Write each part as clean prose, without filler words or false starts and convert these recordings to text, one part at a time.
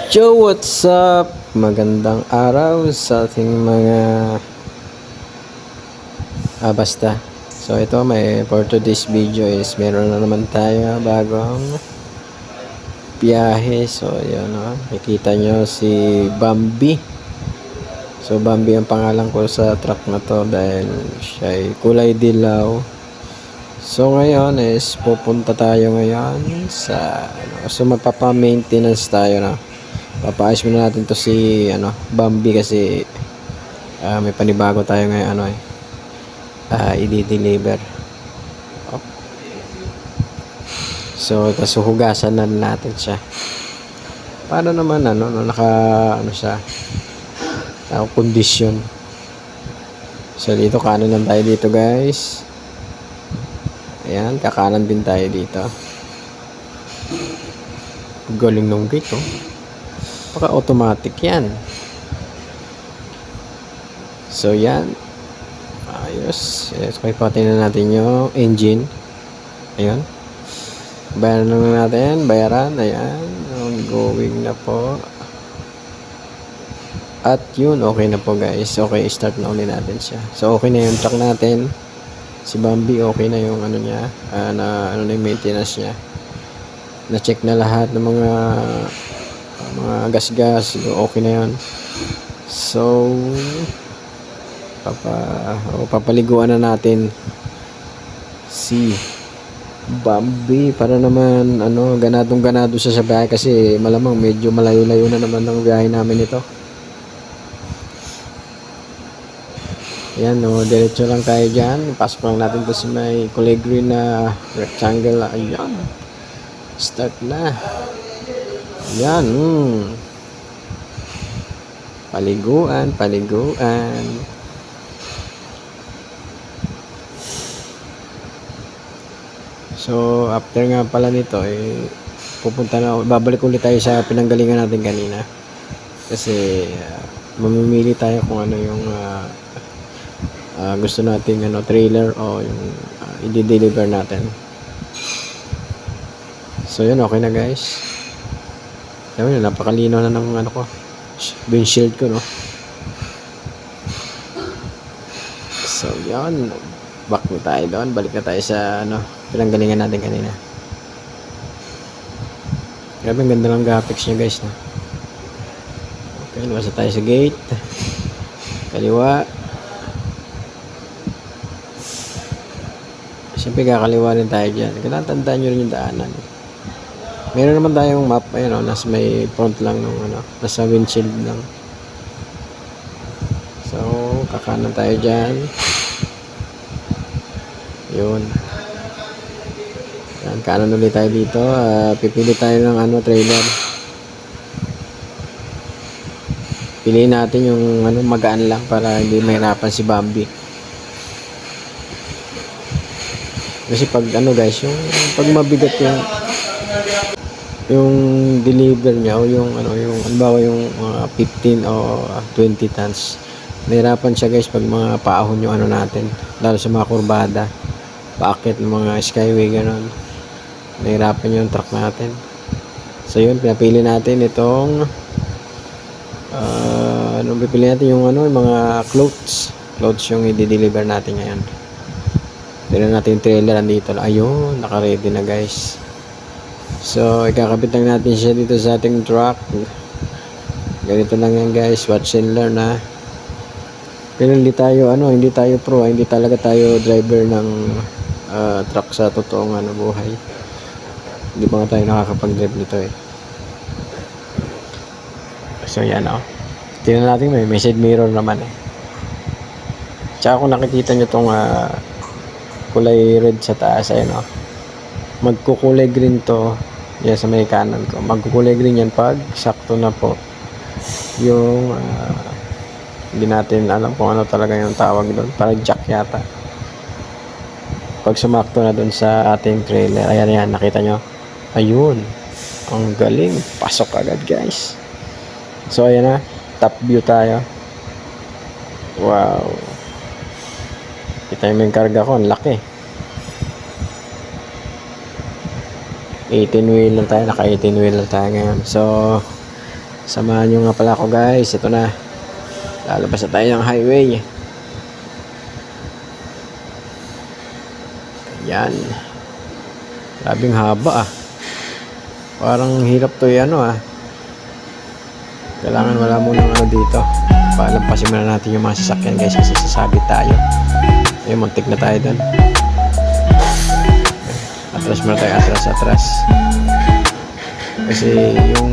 Yo, what's up? Magandang araw sa ating mga basta. So ito may for today's video is meron na naman tayo bagong biyahe. So yun nakikita nyo si Bambi. So Bambi ang pangalan ko sa truck na to dahil siya ay kulay dilaw. So ngayon is pupunta tayo ngayon sa so magpapa-maintenance tayo na. Papaayos muna natin to si Bambi kasi may panibago tayo ngayon i-deliver. So tas hugasan na natin siya. Para naman naka siya kondisyon. So dito kanan lang tayo dito, guys. Ayan, kakanan din tayo dito. Galing nung gate Paka automatic yan. So yan. Ayos. Yes, okay, patingnan natin yung engine. Ayun. Bayaran lang natin. Bayaran. Ayan. Going na po. At yun, okay na po, guys. Okay, start na ulit natin siya. So okay na yung truck natin. Si Bambi, okay na yung niya. Na yung maintenance niya. Na-check na lahat ng mga gas-gas. Okay na yun. So papaliguan na natin si Bambi para naman ganadong-ganado siya sa biyahe kasi malamang medyo malayo-layo na naman ng biyahe namin ito. Ayan, diretso lang tayo dyan. Pasok lang natin to sa may kulay green na rectangle. Ayan, start na. Ayan. Paliguan. So after nga pala nito babalik ulit tayo sa pinanggalingan natin kanina kasi mamimili tayo kung ano yung gusto nating trailer o yung i-deliver natin. So yun, okay na, guys. Ayun, napakalino na ng windshield ko, So yun, back na tayo doon. Balik na tayo sa pinanggalingan natin kanina. Grabe, ang ganda ng graphics niya, guys, Okay, lumasa tayo sa gate. Kaliwa. Siyempre kakaliwa rin tayo dyan. Kailangan tandaan nyo rin yung daanan. Meron naman tayong map. Ayun, nasa may front lang nasa windshield lang. So kakanan tayo dyan. Yun. Yan, kanan ulit tayo dito. Pipili tayo ng trailer. Piliin natin yung magaan lang para hindi mahirapan si Bambi. Kasi pag guys, yung pag mabigat yung deliver niya o yung halimbawa yung 15 o 20 tons, nahirapan siya, guys, pag mga paahon yung natin, lalo sa mga kurbada, paakit ng mga skyway, ganon. Nahirapan yung truck natin. So yun, pinapili natin itong pipili natin yung yung mga clothes yung i-deliver natin ngayon. Tignan natin yung trailer, andito lang. Ayun, naka-ready na, guys. So ikakabit lang natin siya dito sa ating truck. Ganito lang yan, guys. Watch and learn Pero hindi tayo hindi tayo pro, hindi talaga tayo driver ng truck sa totoong buhay. Hindi pa nga tayo nakakapag-drive nito So yan tingnan natin, may side mirror naman Tsaka kung nakikita nyo tong kulay red sa taas, magkukulay green to. Yan sa may kanan ko, magkukulay green yan pag sakto na po yung hindi natin alam kung ano talaga yung tawag doon, parang jack yata. Pag sumakto na doon sa ating trailer, ayan, nakita nyo, ayun, ang galing, pasok agad, guys. So ayan top view tayo. Wow, kita mo yung karga ko, ang laki. 18 wheel lang tayo, naka 18 wheel lang tayo ngayon. So Samahan nyo nga pala ako guys. Ito na. Lalabas na tayo ng highway. Ayan. Grabing haba Parang hirap to Kailangan wala munang dito. Palampasin muna natin yung mga sasakyan guys kasi sasabit tayo. Ayun, muntik na tayo doon. Atras muna tayo, atras. Kasi yung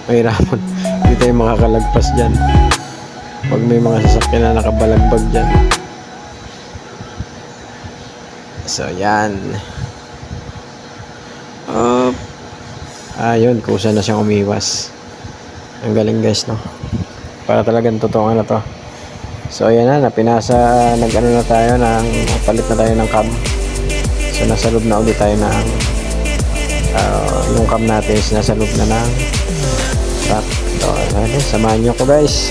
mahirapan, hindi tayo makakalagpas dyan pag may mga sasakyan na nakabalagbag dyan. So yan. Yun, kusa na siyang umiwas. Ang galing guys, no? Para talagang totoo na to. So ayan na, nag-ano na tayo, palit na tayo ng cam. So nasa loob na ulit tayo ng yung cam natin is nasa loob na ng truck. So okay, samahan nyo ko guys.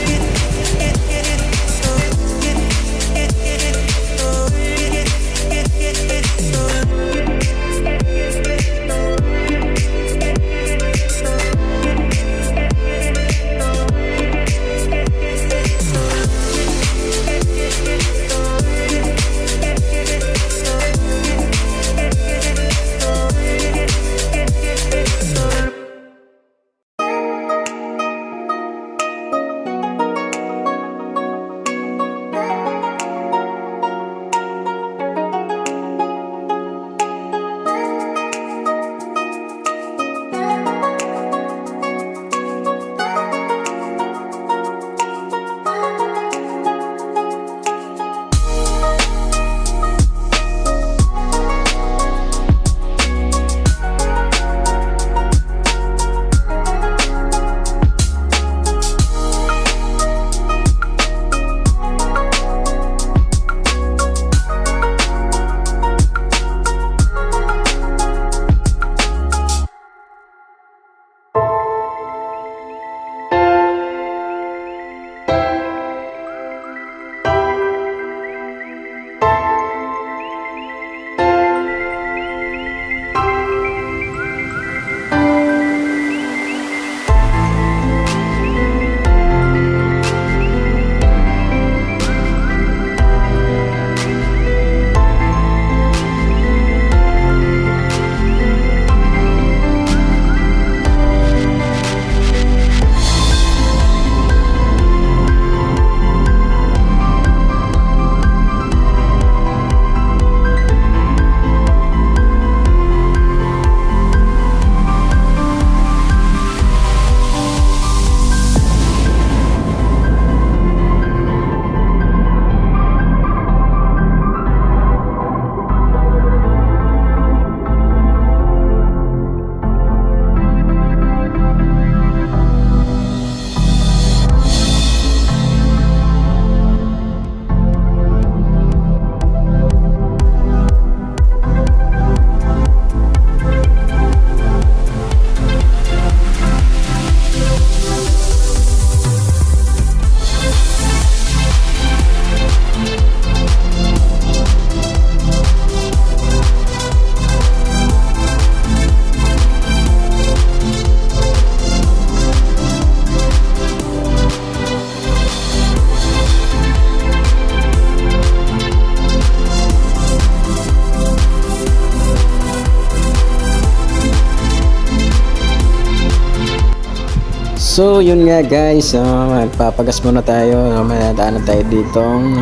So yun nga guys, magpapagas muna tayo. Madadaanan tayo ditong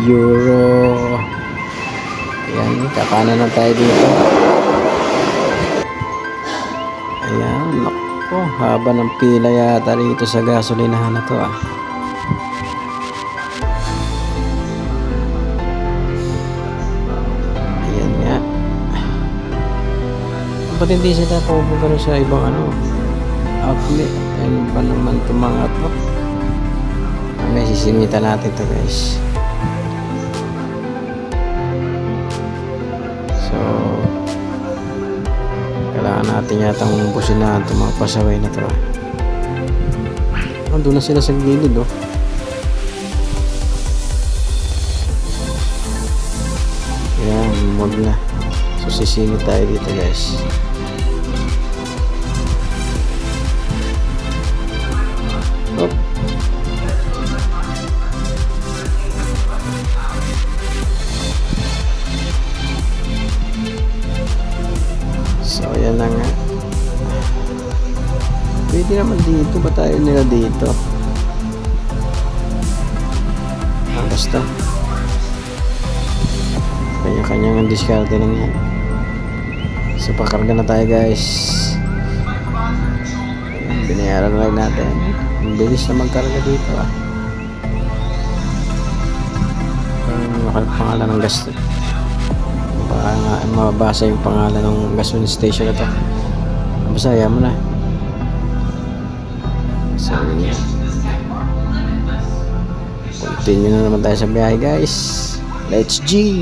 Euro. Ayan, kakanan na tayo dito. Ayan, naku, haba ng pila yata rito sa gasolinahan na to Ayan nga. Ba't hindi sila pupunta sa ibang outlet? Ano ba naman itong mga to? May sisingitan natin to guys. So kailangan natin yatang businahan itong mga pasaway na to. Doon na sila sa gilid Ayan, wag na. So sisingit tayo dito guys. Pwede naman dito. Ba tayo nila dito? Basta. Kanya-kanyang diskarte lang yan. So, pakarga na tayo guys. Ayan, binayaran lang natin. Ang bilis na magkarga dito ah. Pangalan ng gas. Baka nga mabasa yung pangalan ng gasoline station na to. Basta ayaw mo na. So, yun. Continue na naman tayo sa biyahe guys. Let's G!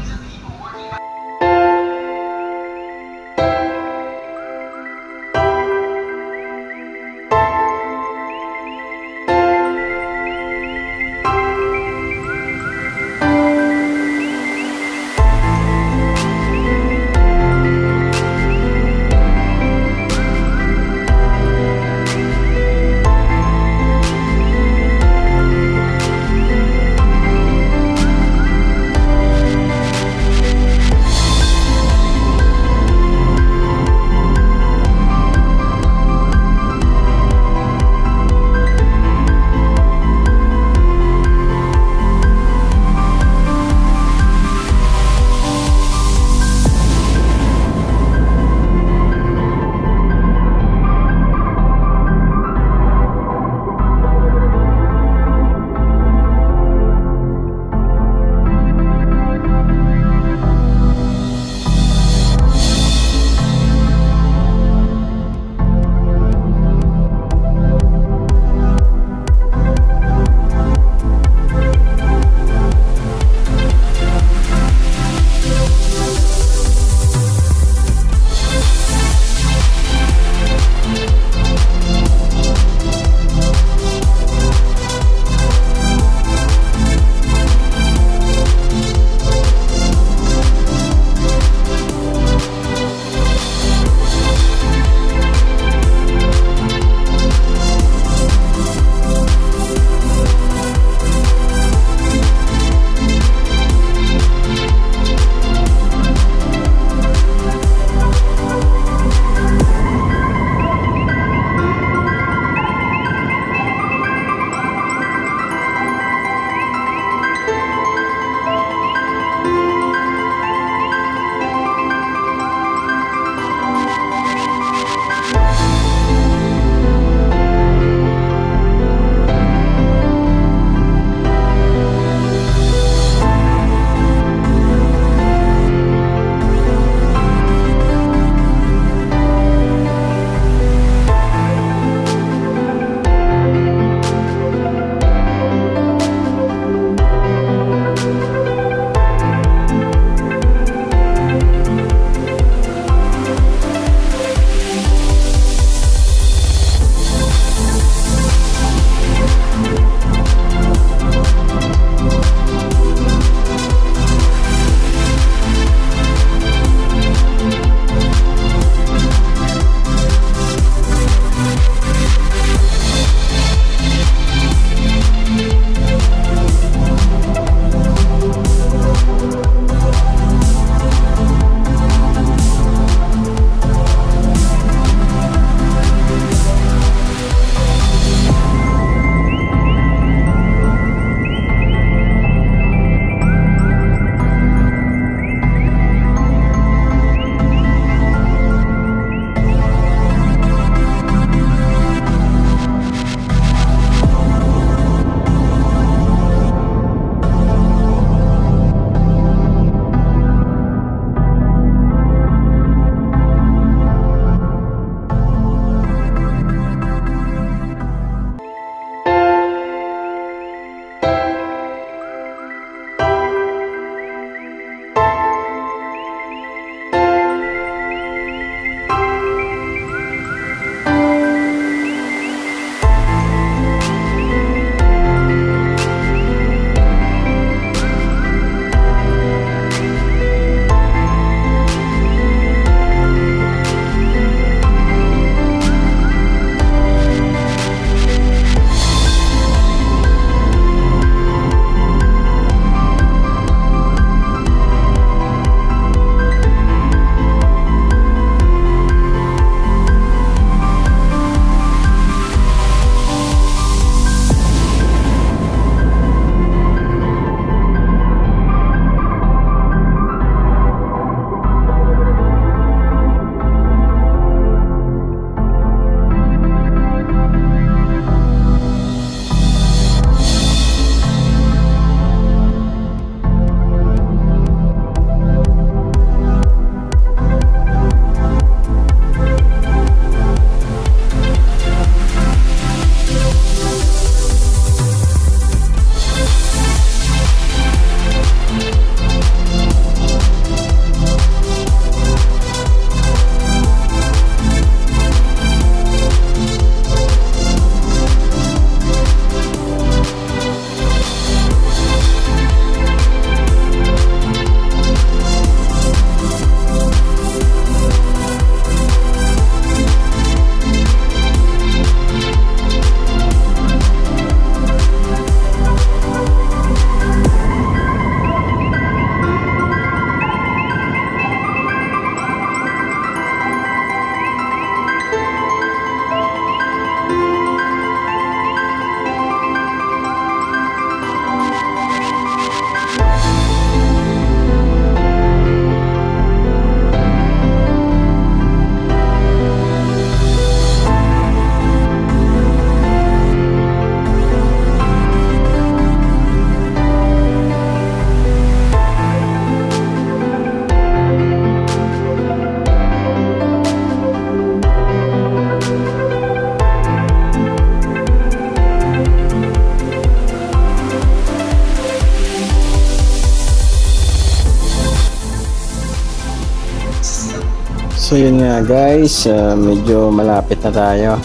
So yun nga guys, medyo malapit na tayo.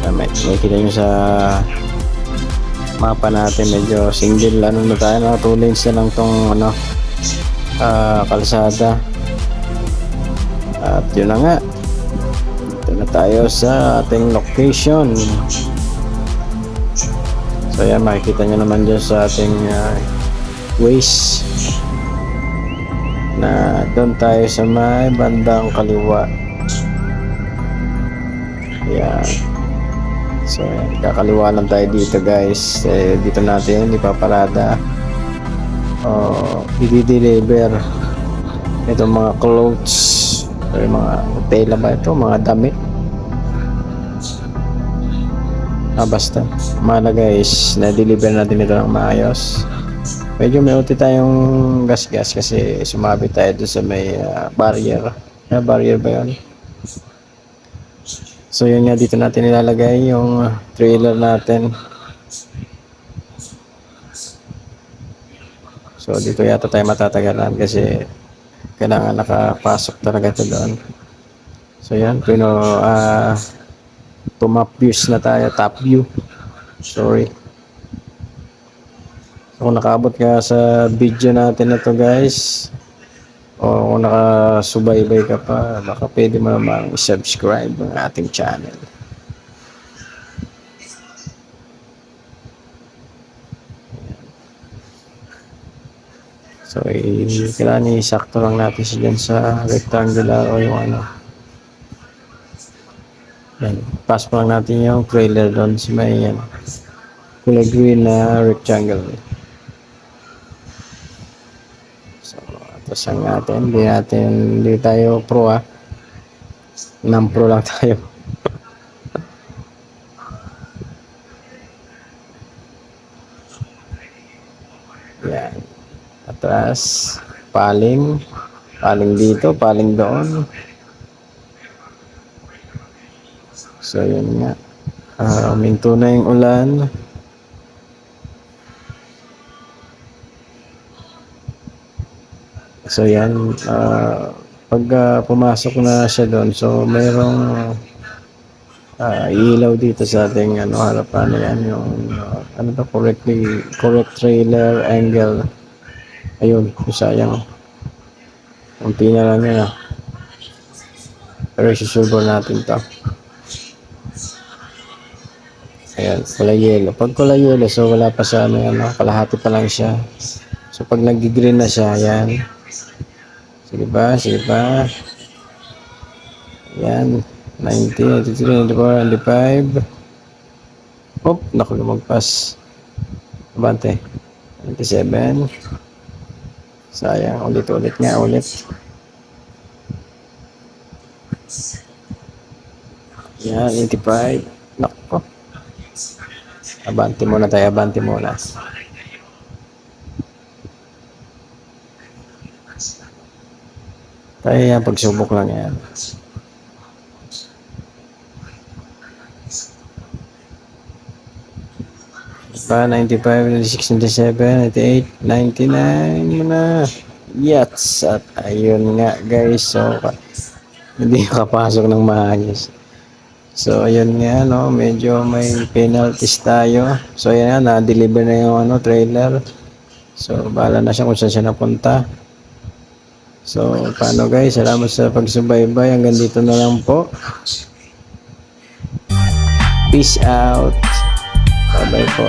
May kita nyo sa mapa natin, medyo single ano na tayo, no? 2 lanes na lang tong ano, kalsada. At yun na nga, ito na tayo sa ating location. So yan, makikita nyo naman dyan sa ating Waze na doon tayo sa may bandang kaliwa. Yan. So yan, kakaliwa lang tayo dito guys. Dito natin ipaparada o i-deliver itong mga clothes o mga tela ba ito, mga damit. Basta mahalaga is na-deliver natin ito ng maayos. Medyo may uti tayong gas-gas kasi sumabit tayo doon sa may barrier. Barrier ba yun? So yun nga, dito natin nilalagay yung trailer natin. So dito yata tayo matatagalan kasi kailangan nakapasok talaga ito doon. So yan, top view. Sorry. So, kung nakaabot ka sa video natin na to guys, o kung nakasubaybay ka pa, baka pwede mo namang subscribe ang ating channel. So kailangan isakto lang natin siya dyan sa rectangular o yung ano. Yan, pass pa lang natin yung trailer doon sa may kulay green na rectangle. So tapos ang natin, hindi tayo pro non-pro lang tayo. Yan, atras, paling dito, paling doon. So yun nga, minto na yung ulan. So yan, pag pumasok na siya doon, so mayroong ilaw dito sa ating harapan. Yan yung correct trailer angle. Ayun, sayang, unti na lang yan pero isusulbor natin to. Ayan, kulay yellow. Pag kulay yellow, so wala pa sa kalahati pa lang siya. So pag nag-green na siya, ayan. Sige ba? Ayan, 90, 93, 94, 95. Oh, naku, lumagpas. Abante. 97. Sayang, ulit nga. Ayan, 85. Naku. Abante muna. Tayo yan, pagsubok lang yan. Pa 95, 96, 97, 98, 99 muna. Yes, at ayun nga guys, so hindi nakapasok ng maayos. So ayun nga, medyo may penalties tayo. So ayan nga, na-deliver na yung trailer. So bahala na siya kung saan siya napunta. So paano guys, salamat sa pagsubaybay, hanggang dito na lang po. Peace out. Bye bye po.